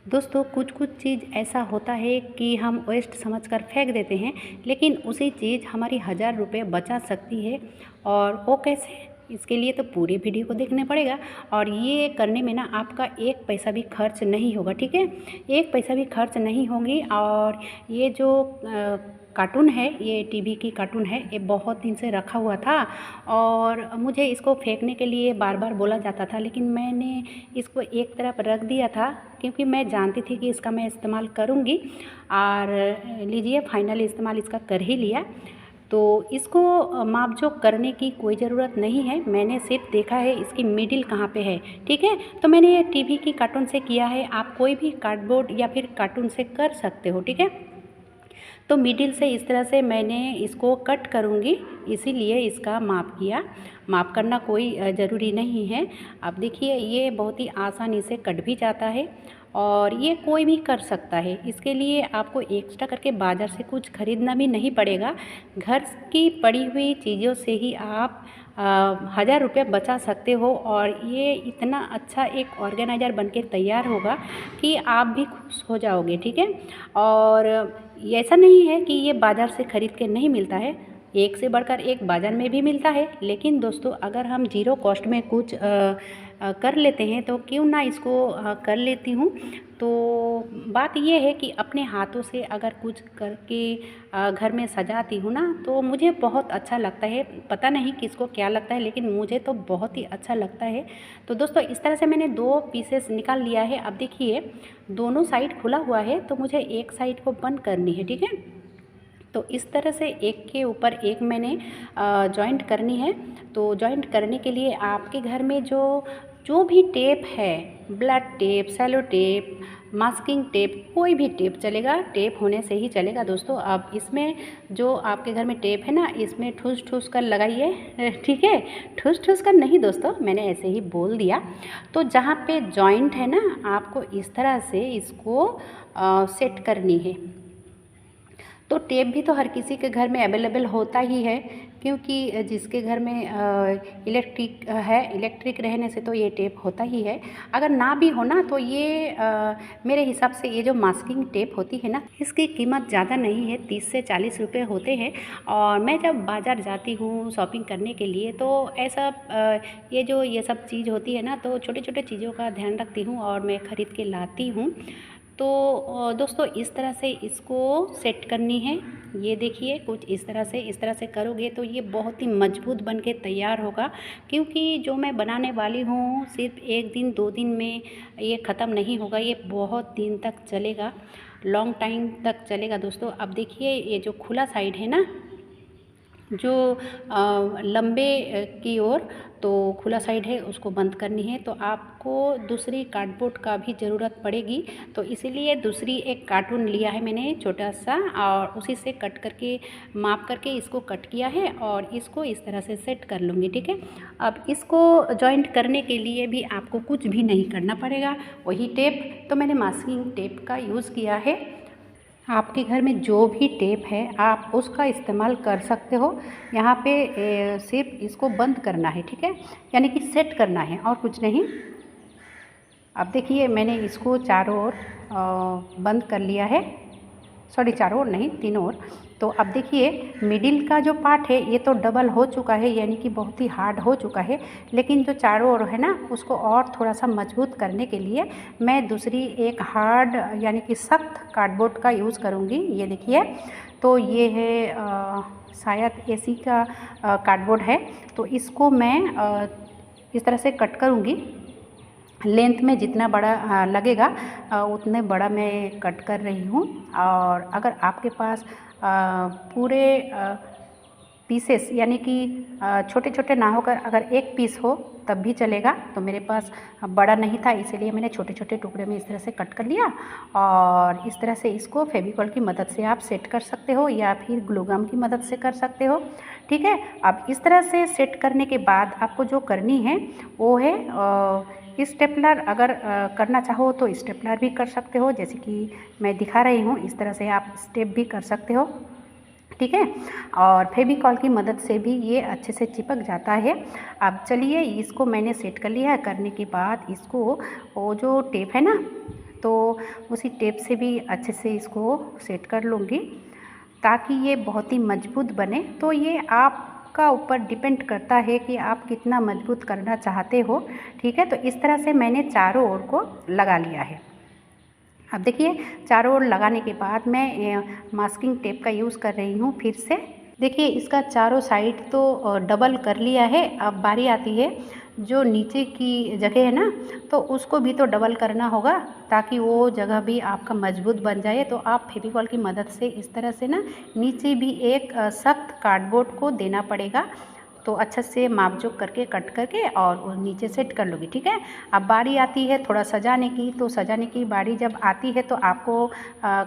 दोस्तों कुछ कुछ चीज़ ऐसा होता है कि हम वेस्ट समझकर फेंक देते हैं, लेकिन उसी चीज़ हमारी 1000 रुपये बचा सकती है। और वो कैसे? इसके लिए तो पूरी वीडियो को देखना पड़ेगा। और ये करने में ना आपका एक पैसा भी खर्च नहीं होगा, ठीक है? एक पैसा भी खर्च नहीं होगी। और ये जो कार्टून है, ये टीवी की कार्टून है, ये बहुत दिन से रखा हुआ था और मुझे इसको फेंकने के लिए बार बार बोला जाता था, लेकिन मैंने इसको एक तरफ रख दिया था क्योंकि मैं जानती थी कि इसका मैं इस्तेमाल करूँगी। और लीजिए फाइनली इस्तेमाल इसका कर ही लिया। तो इसको मापजोक करने की कोई ज़रूरत नहीं है, मैंने सिर्फ देखा है इसकी मिडिल कहाँ पे है, ठीक है? तो मैंने ये टीवी की कार्टून से किया है, आप कोई भी कार्डबोर्ड या फिर कार्टून से कर सकते हो, ठीक है? तो मिडिल से इस तरह से मैंने इसको कट करूँगी, इसीलिए इसका माप किया। माप करना कोई ज़रूरी नहीं है। अब देखिए ये बहुत ही आसानी से कट भी जाता है और ये कोई भी कर सकता है। इसके लिए आपको एक्स्ट्रा करके बाज़ार से कुछ ख़रीदना भी नहीं पड़ेगा। घर की पड़ी हुई चीज़ों से ही आप 1000 रुपये बचा सकते हो और ये इतना अच्छा एक ऑर्गेनाइज़र बनके तैयार होगा कि आप भी खुश हो जाओगे, ठीक है? और ऐसा नहीं है कि ये बाज़ार से ख़रीद के नहीं मिलता है, एक से बढ़कर एक बाज़ार में भी मिलता है। लेकिन दोस्तों अगर हम ज़ीरो कॉस्ट में कुछ कर लेते हैं तो क्यों ना इसको कर लेती हूँ। तो बात ये है कि अपने हाथों से अगर कुछ करके घर में सजाती हूँ ना तो मुझे बहुत अच्छा लगता है। पता नहीं किसको क्या लगता है, लेकिन मुझे तो बहुत ही अच्छा लगता है। तो दोस्तों इस तरह से मैंने 2 पीसेस निकाल लिया है। अब देखिए दोनों साइड खुला हुआ है तो मुझे एक साइड को बंद करनी है, ठीक है? तो इस तरह से एक के ऊपर एक मैंने जॉइंट करनी है। तो जॉइंट करने के लिए आपके घर में जो भी टेप है, blood tape, sellotape, masking tape, कोई भी टेप चलेगा, टेप होने से ही चलेगा दोस्तों। अब इसमें जो आपके घर में टेप है ना, इसमें ठूस ठूस कर लगाइए, ठीक है? ठूस ठूस कर नहीं दोस्तों, मैंने ऐसे ही बोल दिया। तो जहाँ पे जॉइंट है ना, आपको इस तरह से इसको सेट करनी है। तो टेप भी तो हर किसी के घर में अवेलेबल होता ही है, क्योंकि जिसके घर में इलेक्ट्रिक रहने से तो ये टेप होता ही है। अगर ना भी हो ना तो ये मेरे हिसाब से ये जो मास्किंग टेप होती है ना, इसकी कीमत ज़्यादा नहीं है, 30 से 40 रुपये होते हैं। और मैं जब बाज़ार जाती हूँ शॉपिंग करने के लिए तो ऐसा ये सब चीज़ होती है ना, तो छोटे छोटे चीज़ों का ध्यान रखती हूँ और मैं ख़रीद के लाती हूँ। तो दोस्तों इस तरह से इसको सेट करनी है। ये देखिए कुछ इस तरह से करोगे तो ये बहुत ही मजबूत बन के तैयार होगा, क्योंकि जो मैं बनाने वाली हूँ सिर्फ 1 दिन 2 दिन में ये ख़त्म नहीं होगा, ये बहुत दिन तक चलेगा, लॉन्ग टाइम तक चलेगा दोस्तों। अब देखिए ये जो खुला साइड है ना, जो लंबे की ओर तो खुला साइड है, उसको बंद करनी है। तो आपको दूसरी कार्डबोर्ड का भी ज़रूरत पड़ेगी, तो इसीलिए दूसरी एक कार्टून लिया है मैंने छोटा सा, और उसी से कट करके माप करके इसको कट किया है और इसको इस तरह से सेट कर लूँगी, ठीक है? अब इसको जॉइंट करने के लिए भी आपको कुछ भी नहीं करना पड़ेगा, वही टेप, तो मैंने मास्किंग टेप का यूज़ किया है। आपके घर में जो भी टेप है आप उसका इस्तेमाल कर सकते हो। यहाँ पे सिर्फ इसको बंद करना है, ठीक है? यानी कि सेट करना है और कुछ नहीं। अब देखिए मैंने इसको चारों ओर बंद कर लिया है, सॉरी चारों ओर नहीं, तीनों ओर। तो अब देखिए मिडिल का जो पार्ट है ये तो डबल हो चुका है, यानी कि बहुत ही हार्ड हो चुका है। लेकिन जो चारों ओर है ना, उसको और थोड़ा सा मजबूत करने के लिए मैं दूसरी एक हार्ड यानी कि सख्त कार्डबोर्ड का यूज़ करूँगी। ये देखिए, तो ये है शायद एसी का कार्डबोर्ड है। तो इसको मैं इस तरह से कट करूँगी, लेंथ में जितना बड़ा लगेगा उतने बड़ा मैं कट कर रही हूँ। और अगर आपके पास पूरे पीसेस यानी कि छोटे छोटे ना होकर अगर एक पीस हो तब भी चलेगा। तो मेरे पास बड़ा नहीं था, इसीलिए मैंने छोटे छोटे टुकड़े में इस तरह से कट कर लिया। और इस तरह से इसको फेविकॉल की मदद से आप सेट कर सकते हो या फिर ग्लू गम की मदद से कर सकते हो, ठीक है? अब इस तरह से सेट करने के बाद आपको जो करनी है वो है स्टेपलर। अगर करना चाहो तो स्टेपलर भी कर सकते हो, जैसे कि मैं दिखा रही हूँ, इस तरह से आप स्टेप भी कर सकते हो, ठीक है? और फेविकॉल की मदद से भी ये अच्छे से चिपक जाता है। अब चलिए इसको मैंने सेट कर लिया है। करने के बाद इसको वो जो टेप है ना, तो उसी टेप से भी अच्छे से इसको सेट कर लूँगी ताकि ये बहुत ही मजबूत बने। तो ये आपका ऊपर डिपेंड करता है कि आप कितना मजबूत करना चाहते हो, ठीक है। तो इस तरह से मैंने चारों ओर को लगा लिया है। अब देखिए चारों ओर लगाने के बाद मैं मास्किंग टेप का यूज़ कर रही हूँ फिर से। देखिए इसका चारों साइड तो डबल कर लिया है। अब बारी आती है जो नीचे की जगह है ना, तो उसको भी तो डबल करना होगा ताकि वो जगह भी आपका मजबूत बन जाए। तो आप फेविकॉल की मदद से इस तरह से ना नीचे भी एक सख्त कार्डबोर्ड को देना पड़ेगा। तो अच्छा से माप जोख करके कट करके और वो नीचे सेट कर लूँगी, ठीक है। अब बारी आती है थोड़ा सजाने की। तो सजाने की बारी जब आती है तो आपको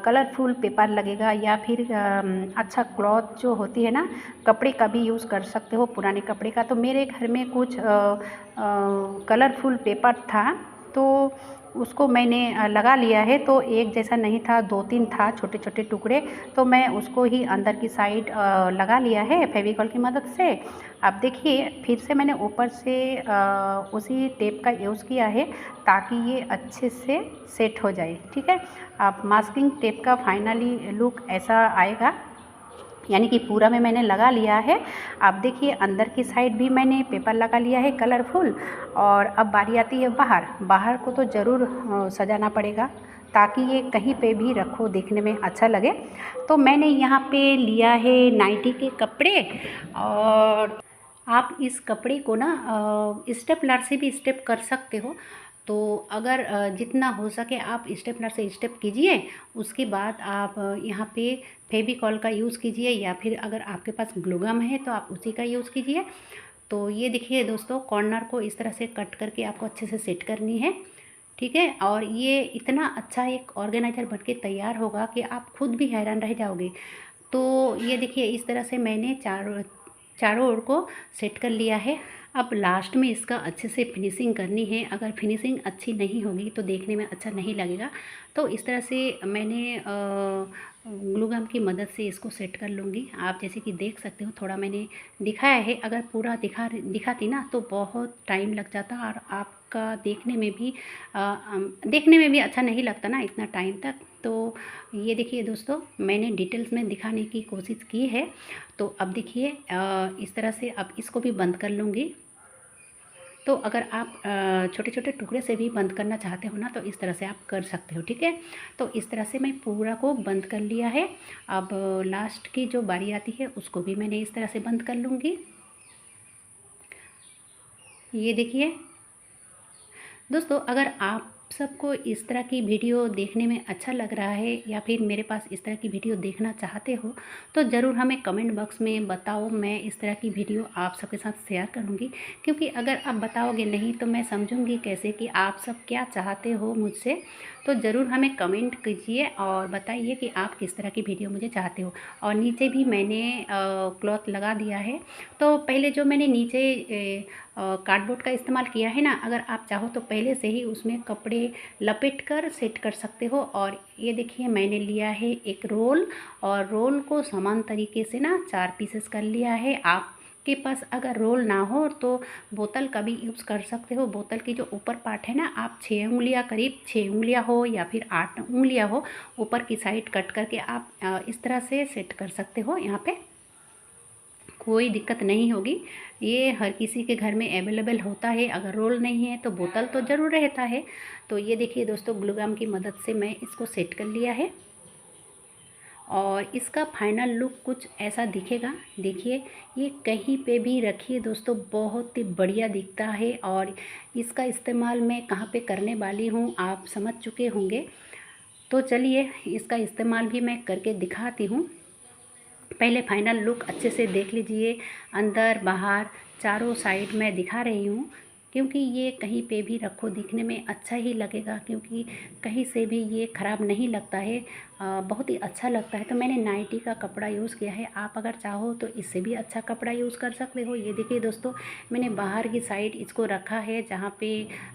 कलरफुल पेपर लगेगा या फिर अच्छा क्लॉथ जो होती है ना, कपड़े का भी यूज़ कर सकते हो, पुराने कपड़े का। तो मेरे घर में कुछ कलरफुल पेपर था तो उसको मैंने लगा लिया है। तो एक जैसा नहीं था, 2-3 था छोटे छोटे टुकड़े, तो मैं उसको ही अंदर की साइड लगा लिया है फेविकॉल की मदद से। अब देखिए फिर से मैंने ऊपर से उसी टेप का यूज़ किया है ताकि ये अच्छे से सेट हो जाए, ठीक है। अब मास्किंग टेप का फाइनली लुक ऐसा आएगा, यानी कि पूरा में मैंने लगा लिया है। अब देखिए अंदर की साइड भी मैंने पेपर लगा लिया है कलरफुल। और अब बारी आती है बाहर को तो ज़रूर सजाना पड़ेगा ताकि ये कहीं पे भी रखो देखने में अच्छा लगे। तो मैंने यहाँ पे लिया है नाइटी के कपड़े और आप इस कपड़े को ना स्टेपलर से भी स्टेप कर सकते हो। तो अगर जितना हो सके आप स्टेपलर से स्टेप कीजिए। उसके बाद आप यहाँ पे फेविकॉल का यूज़ कीजिए या फिर अगर आपके पास ग्लू गम है तो आप उसी का यूज़ कीजिए। तो ये देखिए दोस्तों, कॉर्नर को इस तरह से कट करके आपको अच्छे से सेट करनी है, ठीक है। और ये इतना अच्छा एक ऑर्गेनाइज़र बन के तैयार होगा कि आप खुद भी हैरान रह जाओगे। तो ये देखिए इस तरह से मैंने चारों ओर को सेट कर लिया है। अब लास्ट में इसका अच्छे से फिनिशिंग करनी है। अगर फिनिशिंग अच्छी नहीं होगी तो देखने में अच्छा नहीं लगेगा। तो इस तरह से मैंने ग्लू गम की मदद से इसको सेट कर लूँगी। आप जैसे कि देख सकते हो थोड़ा मैंने दिखाया है। अगर पूरा दिखाती ना तो बहुत टाइम लग जाता और आपका देखने में भी अच्छा नहीं लगता ना इतना टाइम तक। तो ये देखिए दोस्तों, मैंने डिटेल्स में दिखाने की कोशिश की है। तो अब देखिए इस तरह से अब इसको भी बंद कर लूँगी। तो अगर आप छोटे छोटे टुकड़े से भी बंद करना चाहते हो ना तो इस तरह से आप कर सकते हो, ठीक है। तो इस तरह से मैं पूरा को बंद कर लिया है। अब लास्ट की जो बारी आती है उसको भी मैंने इस तरह से बंद कर लूँगी। ये देखिए दोस्तों, अगर आप सबको इस तरह की वीडियो देखने में अच्छा लग रहा है या फिर मेरे पास इस तरह की वीडियो देखना चाहते हो तो ज़रूर हमें कमेंट बॉक्स में बताओ। मैं इस तरह की वीडियो आप सबके साथ शेयर करूंगी, क्योंकि अगर आप बताओगे नहीं तो मैं समझूंगी कैसे कि आप सब क्या चाहते हो मुझसे। तो ज़रूर हमें कमेंट कीजिए और बताइए कि आप किस तरह की वीडियो मुझे चाहते हो। और नीचे भी मैंने क्लॉथ लगा दिया है। तो पहले जो मैंने नीचे कार्डबोर्ड का इस्तेमाल किया है ना, अगर आप चाहो तो पहले से ही उसमें कपड़े लपेट कर सेट कर सकते हो। और ये देखिए मैंने लिया है एक रोल और रोल को समान तरीके से ना 4 पीसेस कर लिया है। आपके पास अगर रोल ना हो तो बोतल का भी यूज़ कर सकते हो। बोतल की जो ऊपर पार्ट है ना, आप 6 उंगलियाँ करीब 6 उंगलियाँ हो या फिर 8 उंगलियाँ हो, ऊपर की साइड कट करके आप इस तरह से सेट कर सकते हो। यहाँ पे कोई दिक्कत नहीं होगी। ये हर किसी के घर में अवेलेबल होता है। अगर रोल नहीं है तो बोतल तो ज़रूर रहता है। तो ये देखिए दोस्तों, ग्लू गम की मदद से मैं इसको सेट कर लिया है और इसका फाइनल लुक कुछ ऐसा दिखेगा। देखिए ये कहीं पे भी रखिए दोस्तों, बहुत ही बढ़िया दिखता है। और इसका इस्तेमाल मैं कहाँ पे करने वाली हूँ आप समझ चुके होंगे। तो चलिए इसका इस्तेमाल भी मैं करके दिखाती हूँ। पहले फाइनल लुक अच्छे से देख लीजिए, अंदर बाहर चारों साइड मैं दिखा रही हूँ, क्योंकि ये कहीं पे भी रखो दिखने में अच्छा ही लगेगा, क्योंकि कहीं से भी ये ख़राब नहीं लगता है। बहुत ही अच्छा लगता है। तो मैंने नाइटी का कपड़ा यूज़ किया है। आप अगर चाहो तो इससे भी अच्छा कपड़ा यूज़ कर सकते हो। ये देखिए दोस्तों, मैंने बाहर की साइड इसको रखा है, जहाँ पे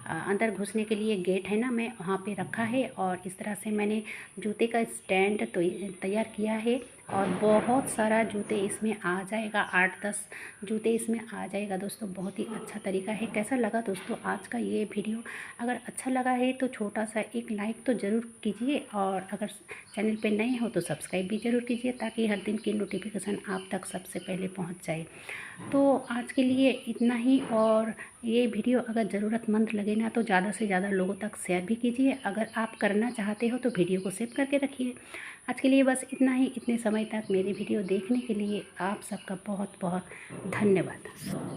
अंदर घुसने के लिए गेट है ना, मैं वहाँ पे रखा है। और इस तरह से मैंने जूते का स्टैंड तो तैयार किया है और बहुत सारा जूते इसमें आ जाएगा, 8-10 जूते इसमें आ जाएगा दोस्तों। बहुत ही अच्छा तरीका है। कैसा लगा दोस्तों आज का ये वीडियो? अगर अच्छा लगा है तो छोटा सा एक लाइक तो ज़रूर कीजिए, और अगर चैनल पे नए हो तो सब्सक्राइब भी ज़रूर कीजिए, ताकि हर दिन की नोटिफिकेशन आप तक सबसे पहले पहुंच जाए। तो आज के लिए इतना ही, और ये वीडियो अगर ज़रूरतमंद लगे ना तो ज़्यादा से ज़्यादा लोगों तक शेयर भी कीजिए। अगर आप करना चाहते हो तो वीडियो को सेव करके रखिए। आज के लिए बस इतना ही। इतने समय तक मेरी वीडियो देखने के लिए आप सबका बहुत बहुत धन्यवाद।